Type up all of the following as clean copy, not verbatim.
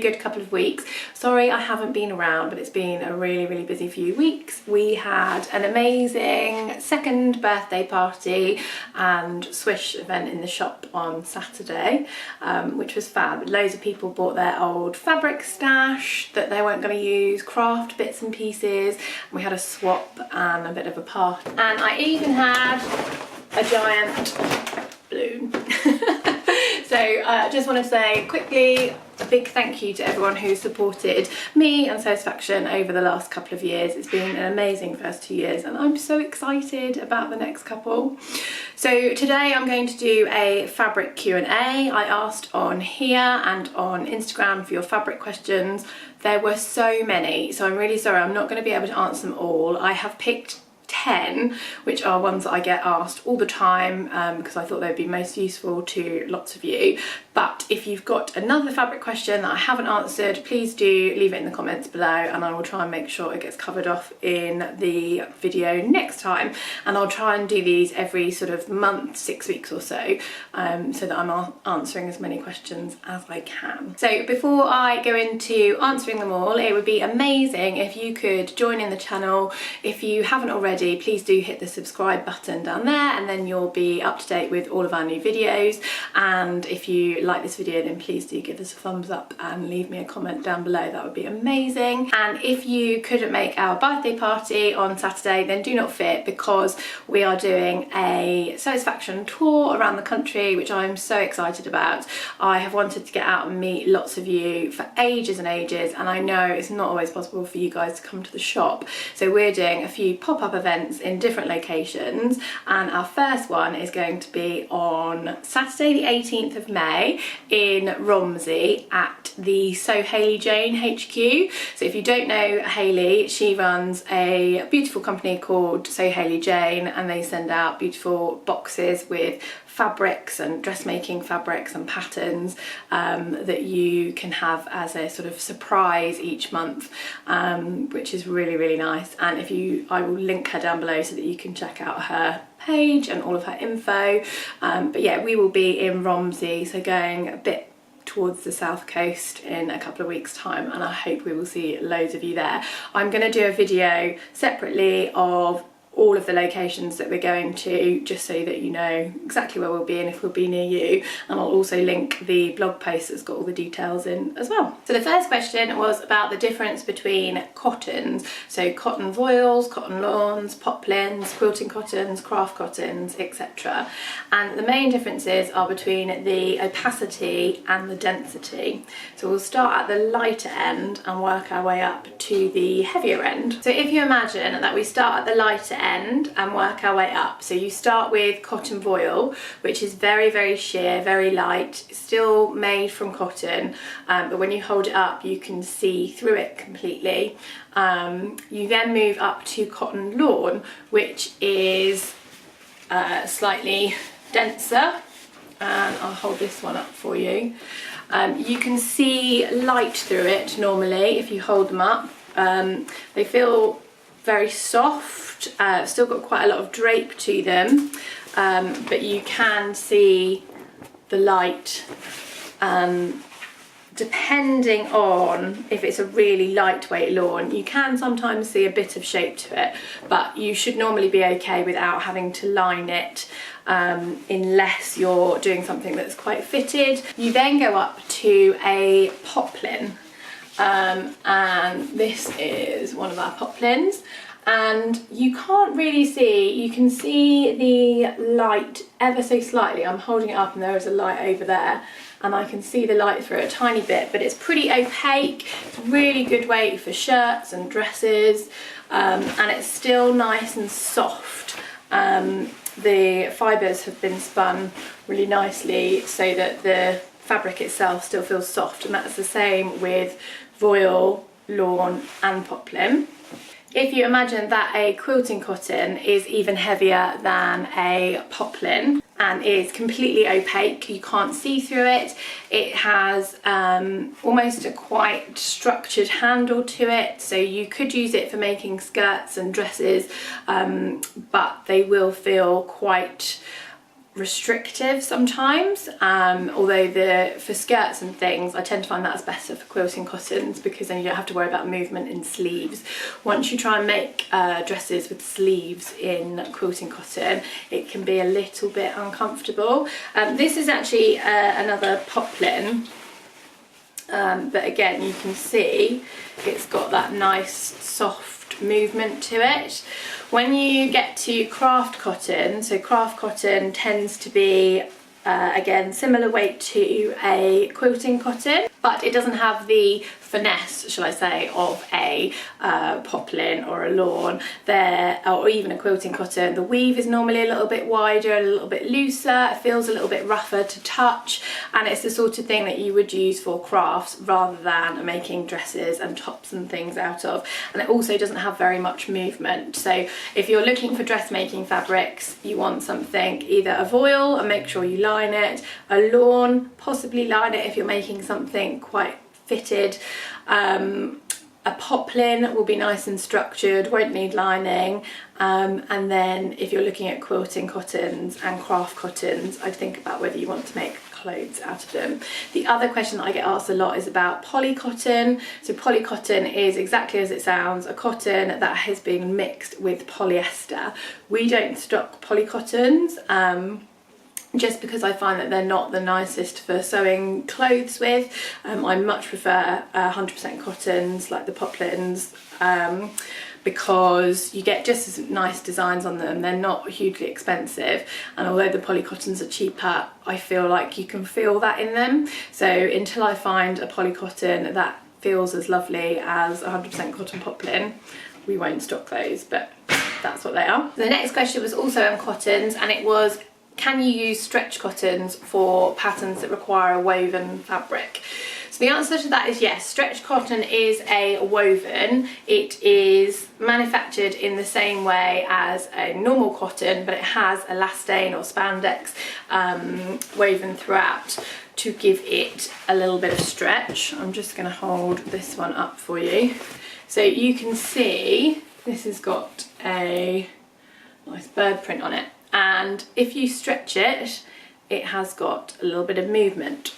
good couple of weeks. Sorry I haven't been around, but it's been a really busy few weeks. We had an amazing second birthday party and swish event in the shop on Saturday, which was fab. Loads of people bought their old fabric stash that they weren't going to use, craft bits and pieces. We had a swap and a bit of a party, and I even had a giant balloon. So I just want to say quickly a big thank you to everyone who supported me and Satisfaction over the last couple of years. It's been an amazing first 2 years and I'm so excited about the next couple. So today I'm going to do a fabric Q&A. I asked on here and on Instagram for your fabric questions. There were so many, so I'm really sorry I'm not going to be able to answer them all. I have picked 10, which are ones that I get asked all the time because I thought they'd be most useful to lots of you. But if you've got another fabric question that I haven't answered, please do leave it in the comments below and I will try and make sure it gets covered off in the video next time. And I'll try and do these every sort of month, 6 weeks or so, so that I'm answering as many questions as I can. So before I go into answering them all, it would be amazing if you could join in the channel. If you haven't already, please do hit the subscribe button down there and then you'll be up to date with all of our new videos. And if you like this video, then please do give us a thumbs up and leave me a comment down below. That would be amazing. And if you couldn't make our birthday party on Saturday, then do not fret, because we are doing a Satisfaction tour around the country, which I'm so excited about. I have wanted to get out and meet lots of you for ages and ages, and I know it's not always possible for you guys to come to the shop. So we're doing a few pop-up events in different locations, and our first one is going to be on Saturday the 18th of May in Romsey at the So Hayley Jane HQ. So if you don't know Hayley, she runs a beautiful company called So Hayley Jane, and they send out beautiful boxes with fabrics and dressmaking fabrics and patterns that you can have as a sort of surprise each month, which is really nice. And I will link her down below so that you can check out her page and all of her info. But yeah, we will be in Romsey, so going a bit towards the south coast in a couple of weeks time, and I hope we will see loads of you there. I'm going to do a video separately of all of the locations that we're going to, just so that you know exactly where we'll be and if we'll be near you, and I'll also link the blog post that's got all the details in as well. So the first question was about the difference between cottons, so cotton voiles, cotton lawns, poplins, quilting cottons, craft cottons, etc. And the main differences are between the opacity and the density. So we'll start at the lighter end and work our way up to the heavier end. So if you imagine that we start at the lighter end and work our way up, so you start with cotton voile, which is very sheer, very light, still made from cotton, but when you hold it up you can see through it completely. You then move up to cotton lawn, which is slightly denser, and I'll hold this one up for you. You can see light through it normally if you hold them up. They feel very soft, still got quite a lot of drape to them, but you can see the light. Depending on if it's a really lightweight lawn, you can sometimes see a bit of shape to it, but you should normally be okay without having to line it, unless you're doing something that's quite fitted. You then go up to a poplin. And this is one of our poplins, and you can't really see, you can see the light ever so slightly. I'm holding it up and there is a light over there and I can see the light through it a tiny bit, but it's pretty opaque. It's really good weight for shirts and dresses, and it's still nice and soft. The fibres have been spun really nicely so that the fabric itself still feels soft, and that's the same with voile, lawn and poplin. If you imagine that a quilting cotton is even heavier than a poplin and is completely opaque, you can't see through it. It has almost a quite structured handle to it, so you could use it for making skirts and dresses, but they will feel quite restrictive sometimes, although for skirts and things I tend to find that's better for quilting cottons, because then you don't have to worry about movement in sleeves. Once you try and make dresses with sleeves in quilting cotton, it can be a little bit uncomfortable. This is actually another poplin, but again you can see it's got that nice soft movement to it. When you get to craft cotton, so craft cotton tends to be again similar weight to a quilting cotton, but it doesn't have the finesse, shall I say, of a poplin or a lawn there, or even a quilting cotton. The weave is normally a little bit wider, a little bit looser, it feels a little bit rougher to touch, and it's the sort of thing that you would use for crafts rather than making dresses and tops and things out of. And it also doesn't have very much movement, so if you're looking for dressmaking fabrics, you want something, either a voile and make sure you line it, a lawn, possibly line it if you're making something quite fitted. A poplin will be nice and structured, won't need lining, and then if you're looking at quilting cottons and craft cottons, I'd think about whether you want to make clothes out of them. The other question that I get asked a lot is about polycotton. So polycotton is exactly as it sounds, a cotton that has been mixed with polyester. We don't stock polycottons, just because I find that they're not the nicest for sewing clothes with. I much prefer 100% cottons like the poplins, because you get just as nice designs on them. They're not hugely expensive, and although the polycottons are cheaper, I feel like you can feel that in them. So until I find a polycotton that feels as lovely as 100% cotton poplin, we won't stock those, but that's what they are. The next question was also on cottons, and it was, can you use stretch cottons for patterns that require a woven fabric? So the answer to that is yes. Stretch cotton is a woven. It is manufactured in the same way as a normal cotton, but it has elastane or spandex woven throughout to give it a little bit of stretch. I'm just going to hold this one up for you. So you can see this has got a nice bird print on it. And if you stretch it, it has got a little bit of movement.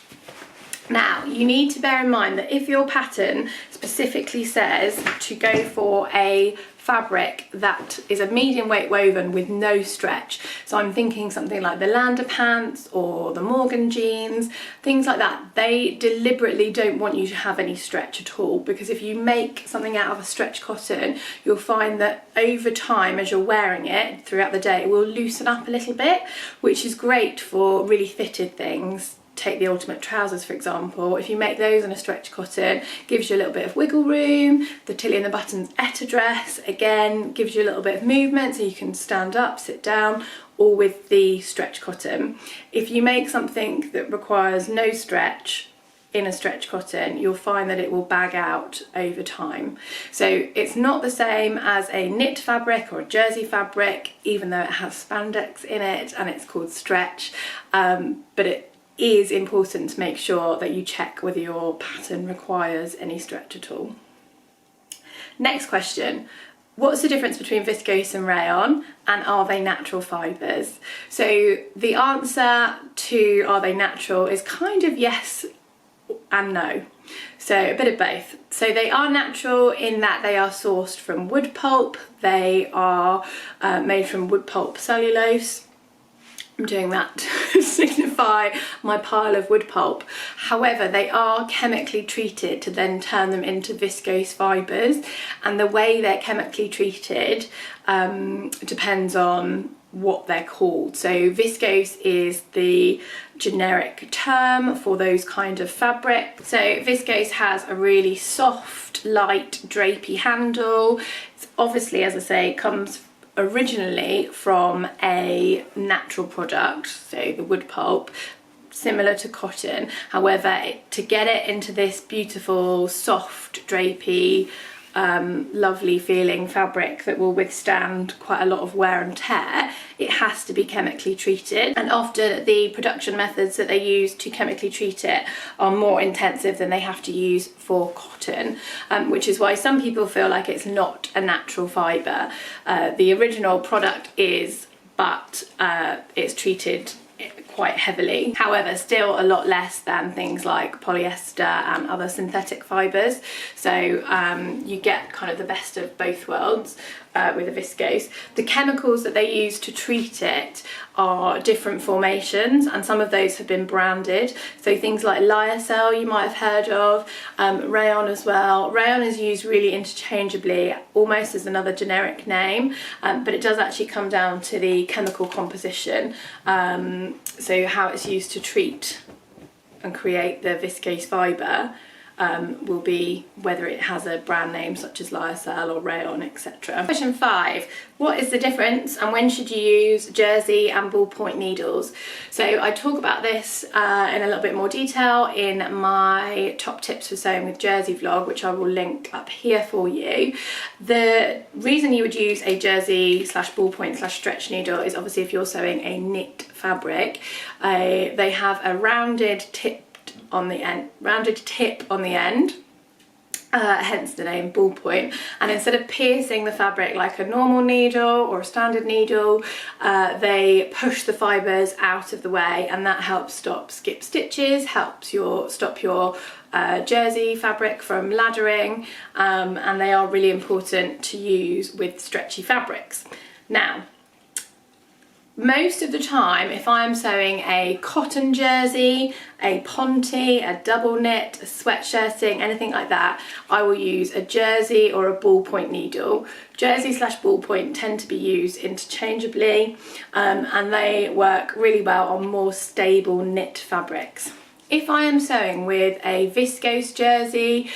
Now, you need to bear in mind that if your pattern specifically says to go for a fabric that is a medium weight woven with no stretch, so I'm thinking something like the Lander pants or the Morgan jeans, things like that, they deliberately don't want you to have any stretch at all, because if you make something out of a stretch cotton, you'll find that over time, as you're wearing it throughout the day, it will loosen up a little bit, which is great for really fitted things. Take the ultimate trousers, for example. If you make those in a stretch cotton, gives you a little bit of wiggle room. The Tilly and the Buttons Etta dress, again, gives you a little bit of movement, so you can stand up, sit down, all with the stretch cotton. If you make something that requires no stretch in a stretch cotton, you'll find that it will bag out over time. So it's not the same as a knit fabric or a jersey fabric, even though it has spandex in it and it's called stretch, but it is important to make sure that you check whether your pattern requires any stretch at all. Next question, what's the difference between viscose and rayon, and are they natural fibres? So the answer to are they natural is kind of yes and no. So a bit of both. So they are natural in that they are sourced from wood pulp, they are made from wood pulp cellulose. I'm doing that to signify my pile of wood pulp. However, they are chemically treated to then turn them into viscose fibres, and the way they're chemically treated depends on what they're called. So viscose is the generic term for those kind of fabric. So viscose has a really soft, light, drapey handle. It's obviously, as I say, comes originally from a natural product, so the wood pulp, similar to cotton. However, to get it into this beautiful, soft, drapey, lovely feeling fabric that will withstand quite a lot of wear and tear, it has to be chemically treated, and often the production methods that they use to chemically treat it are more intensive than they have to use for cotton, which is why some people feel like it's not a natural fibre. The original product is, but it's treated quite heavily. However, still a lot less than things like polyester and other synthetic fibres. So you get kind of the best of both worlds with a viscose. The chemicals that they use to treat it are different formations, and some of those have been branded. So things like lyocell you might have heard of, rayon as well. Rayon is used really interchangeably, almost as another generic name, but it does actually come down to the chemical composition. So how it's used to treat and create the viscose fibre will be whether it has a brand name such as lyocell or rayon, etc. Question 5. What is the difference and when should you use jersey and ballpoint needles? So I talk about this in a little bit more detail in my top tips for sewing with jersey vlog, which I will link up here for you. The reason you would use a jersey / ballpoint / stretch needle is obviously if you're sewing a knit fabric. They have a rounded tip on the end, hence the name ballpoint, and instead of piercing the fabric like a normal needle or a standard needle, they push the fibres out of the way, and that helps stop skip stitches, helps stop your jersey fabric from laddering, and they are really important to use with stretchy fabrics. Now, most of the time, if I'm sewing a cotton jersey, a ponte, a double knit, a sweatshirting, anything like that, I will use a jersey or a ballpoint needle. Jersey / ballpoint tend to be used interchangeably, and they work really well on more stable knit fabrics. If I am sewing with a viscose jersey,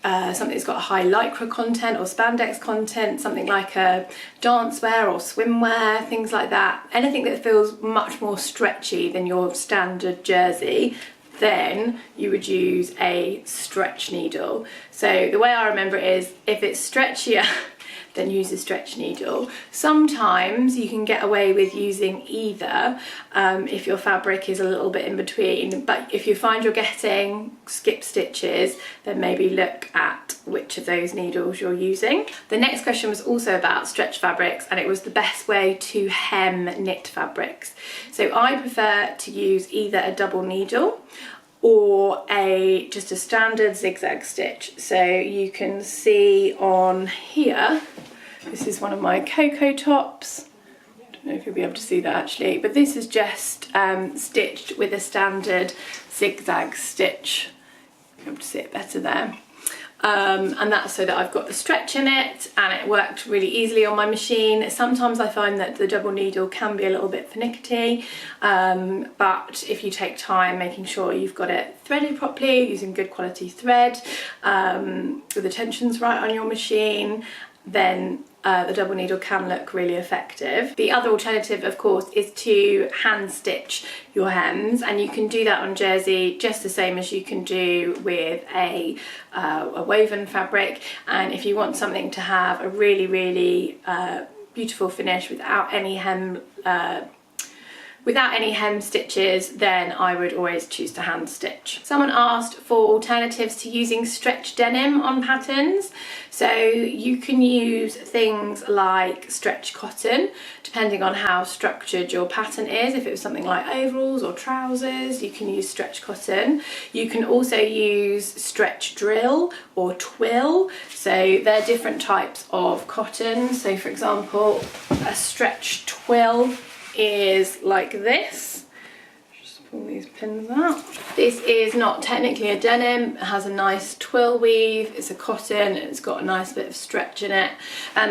something that's got a high lycra content or spandex content, something like a dancewear or swimwear, things like that, anything that feels much more stretchy than your standard jersey, then you would use a stretch needle. So the way I remember it is, if it's stretchier, then use a stretch needle. Sometimes you can get away with using either if your fabric is a little bit in between, but if you find you're getting skip stitches, then maybe look at which of those needles you're using. The next question was also about stretch fabrics, and it was the best way to hem knit fabrics. So I prefer to use either a double needle or just a standard zigzag stitch. So you can see on here, this is one of my cocoa tops. I don't know if you'll be able to see that actually, but this is just stitched with a standard zigzag stitch. You'll be able to see it better there. And that's so that I've got the stretch in it, and it worked really easily on my machine. Sometimes I find that the double needle can be a little bit finicky, but if you take time making sure you've got it threaded properly, using good quality thread, with the tensions right on your machine, then the double needle can look really effective. The other alternative, of course, is to hand stitch your hems, and you can do that on jersey just the same as you can do with a woven fabric. And if you want something to have a really, really beautiful finish without any hem stitches, then I would always choose to hand stitch. Someone asked for alternatives to using stretch denim on patterns. So you can use things like stretch cotton, depending on how structured your pattern is. If it was something like overalls or trousers, you can use stretch cotton. You can also use stretch drill or twill. So they're different types of cotton. So for example, a stretch twill is like this. Just pull these pins out. This is not technically a denim, it has a nice twill weave, it's a cotton, it's got a nice bit of stretch in it.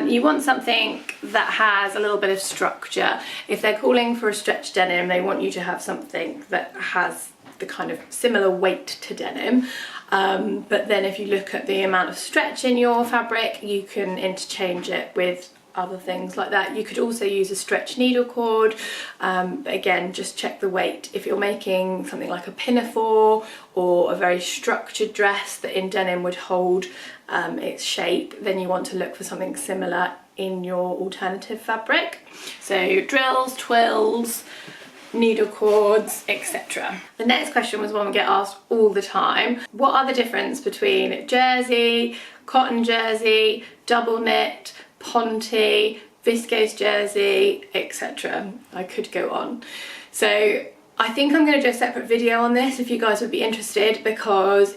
You want something that has a little bit of structure. If they're calling for a stretch denim, they want you to have something that has the kind of similar weight to denim. But then if you look at the amount of stretch in your fabric, you can interchange it with other things like that. You could also use a stretch needle cord, but again, just check the weight. If you're making something like a pinafore or a very structured dress that in denim would hold its shape, then you want to look for something similar in your alternative fabric. So drills, twills, needle cords, etc. The next question was one we get asked all the time. What are the difference between jersey, cotton jersey, double knit, ponte, viscose jersey, etc. I could go on. So I think I'm going to do a separate video on this if you guys would be interested, because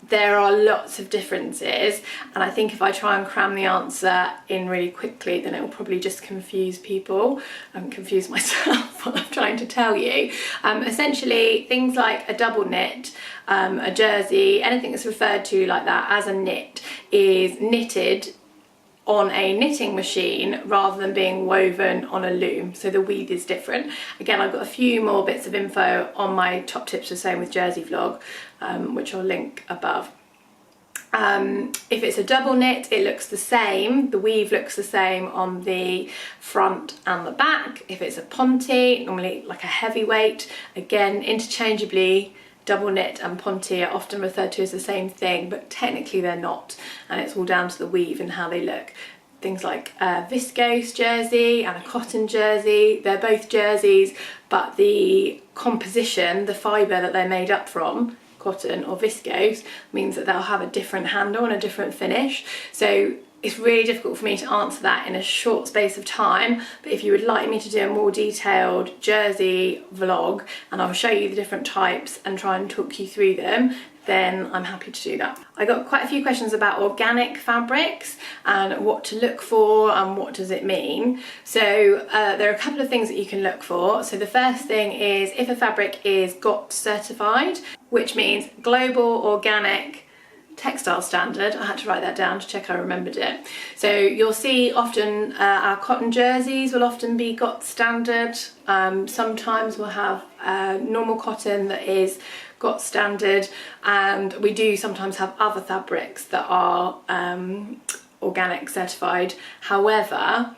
there are lots of differences, and I think if I try and cram the answer in really quickly, then it will probably just confuse people and confuse myself what I'm trying to tell you. Essentially, things like a double knit, a jersey, anything that's referred to like that as a knit is knitted on a knitting machine rather than being woven on a loom, so the weave is different. Again, I've got a few more bits of info on my top tips for sewing with jersey vlog, which I'll link above. If it's a double knit, it looks the same, the weave looks the same on the front and the back. If it's a ponte, normally like a heavyweight, again interchangeably, double knit and ponte are often referred to as the same thing, but technically they're not, and it's all down to the weave and how they look. Things like a viscose jersey and a cotton jersey, they're both jerseys, but the composition, the fibre that they're made up from, cotton or viscose, means that they'll have a different handle and a different finish. So it's really difficult for me to answer that in a short space of time, but if you would like me to do a more detailed jersey vlog and I'll show you the different types and try and talk you through them, then I'm happy to do that. I got quite a few questions about organic fabrics and what to look for and what does it mean. So there are a couple of things that you can look for. So the first thing is if a fabric is GOT certified, which means Global Organic Textile Standard. I had to write that down to check I remembered it. So you'll see often our cotton jerseys will often be GOT standard. Sometimes we'll have normal cotton that is GOT standard, and we do sometimes have other fabrics that are organic certified. However,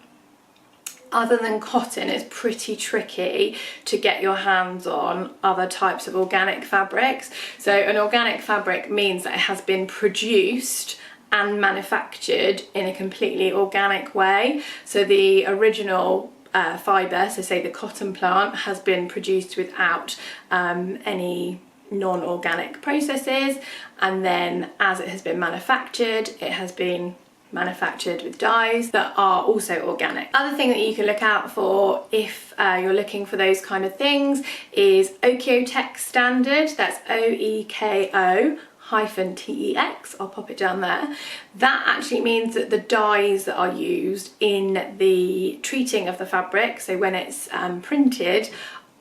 other than cotton, it's pretty tricky to get your hands on other types of organic fabrics. So an organic fabric means that it has been produced and manufactured in a completely organic way. So the original fibre, so say the cotton plant, has been produced without any non-organic processes, and then as it has been manufactured, it has been manufactured with dyes that are also organic. Other thing that you can look out for if you're looking for those kind of things is Oeko-Tex standard. That's OEKO-TEX, I'll pop it down there. That actually means that the dyes that are used in the treating of the fabric, so when it's printed,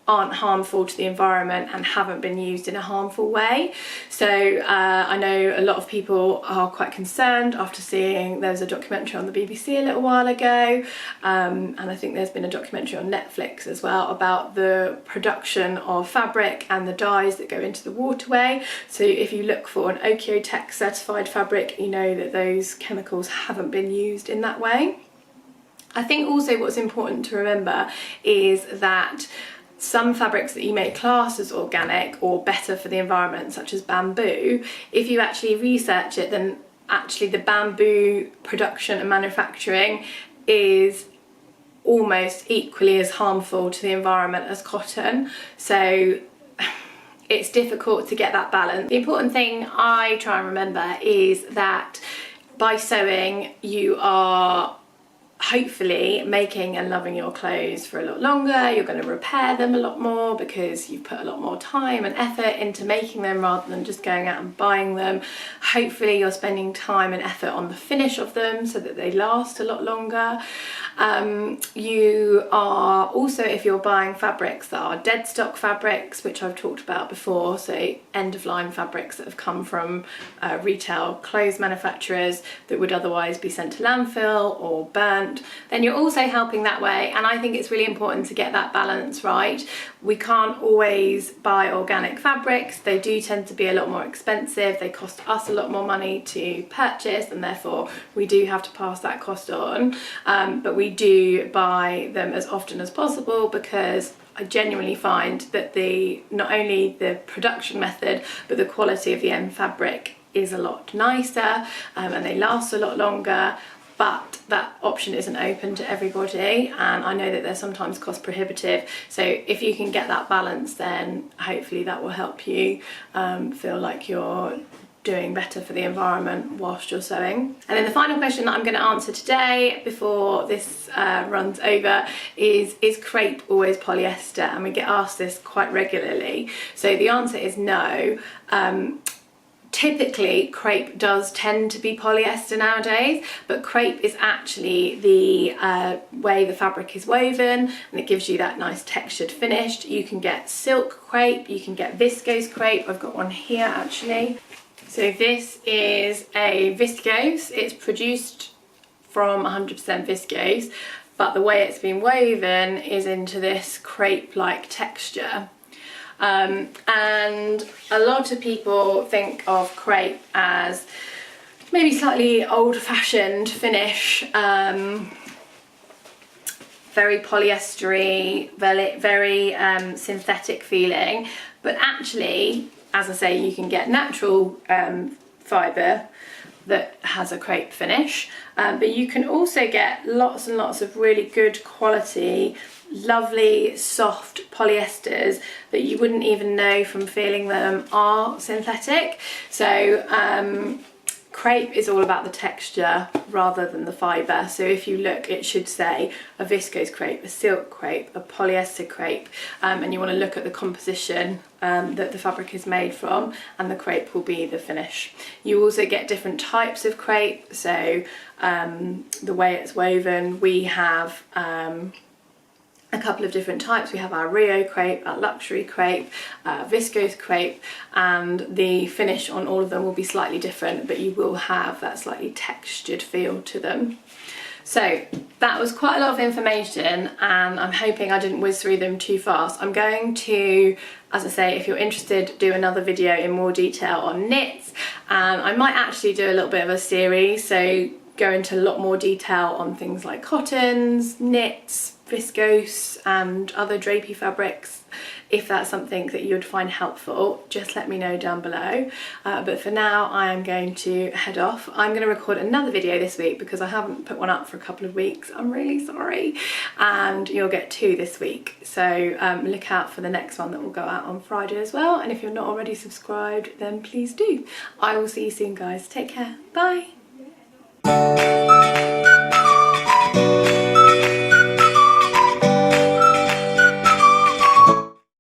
aren't harmful to the environment and haven't been used in a harmful way. So I know a lot of people are quite concerned after seeing there was a documentary on the BBC a little while ago, and I think there's been a documentary on Netflix as well about the production of fabric and the dyes that go into the waterway. So if you look for an Oeko-Tex certified fabric, you know that those chemicals haven't been used in that way. I think also what's important to remember is that some fabrics that you may class as organic or better for the environment, such as bamboo, if you actually research it, then actually the bamboo production and manufacturing is almost equally as harmful to the environment as cotton. So it's difficult to get that balance. The important thing I try and remember is that by sewing, you are hopefully making and loving your clothes for a lot longer. You're going to repair them a lot more because you've put a lot more time and effort into making them rather than just going out and buying them. Hopefully you're spending time and effort on the finish of them so that they last a lot longer. You are also, if you're buying fabrics that are dead stock fabrics, which I've talked about before, so end of line fabrics that have come from retail clothes manufacturers that would otherwise be sent to landfill or burnt, then you're also helping that way. And I think it's really important to get that balance right. We can't always buy organic fabrics. They do tend to be a lot more expensive. They cost us a lot more money to purchase, and therefore we do have to pass that cost on. But we do buy them as often as possible because I genuinely find that not only the production method, but the quality of the end fabric is a lot nicer, and they last a lot longer. But that option isn't open to everybody, and I know that they're sometimes cost prohibitive. So if you can get that balance, then hopefully that will help you feel like you're doing better for the environment whilst you're sewing. And then the final question that I'm going to answer today before this runs over is crepe always polyester? And we get asked this quite regularly. So the answer is no. Typically crepe does tend to be polyester nowadays, but crepe is actually the way the fabric is woven, and it gives you that nice textured finish. You can get silk crepe, you can get viscose crepe. I've got one here actually. So this is a viscose. It's produced from 100% viscose, but the way it's been woven is into this crepe-like texture. And a lot of people think of crepe as maybe slightly old-fashioned finish, very polyestery, very synthetic feeling, but actually, as I say, you can get natural fibre that has a crepe finish, but you can also get lots and lots of really good quality, lovely soft polyesters that you wouldn't even know from feeling them are synthetic. So crepe is all about the texture rather than the fibre. So if you look, it should say a viscose crepe, a silk crepe, a polyester crepe, and you want to look at the composition that the fabric is made from, and the crepe will be the finish. You also get different types of crepe, so the way it's woven, we have a couple of different types. We have our Rio crepe, our luxury crepe, viscose crepe, and the finish on all of them will be slightly different, but you will have that slightly textured feel to them. So that was quite a lot of information, and I'm hoping I didn't whiz through them too fast. I'm going to, as I say, if you're interested, do another video in more detail on knits, and I might actually do a little bit of a series, so go into a lot more detail on things like cottons, knits, viscose and other drapey fabrics. If that's something that you would find helpful, just let me know down below. But for now, I am going to head off. I'm going to record another video this week because I haven't put one up for a couple of weeks. I'm really sorry. And you'll get 2 this week. So look out for the next one that will go out on Friday as well. And if you're not already subscribed, then please do. I will see you soon, guys. Take care. Bye.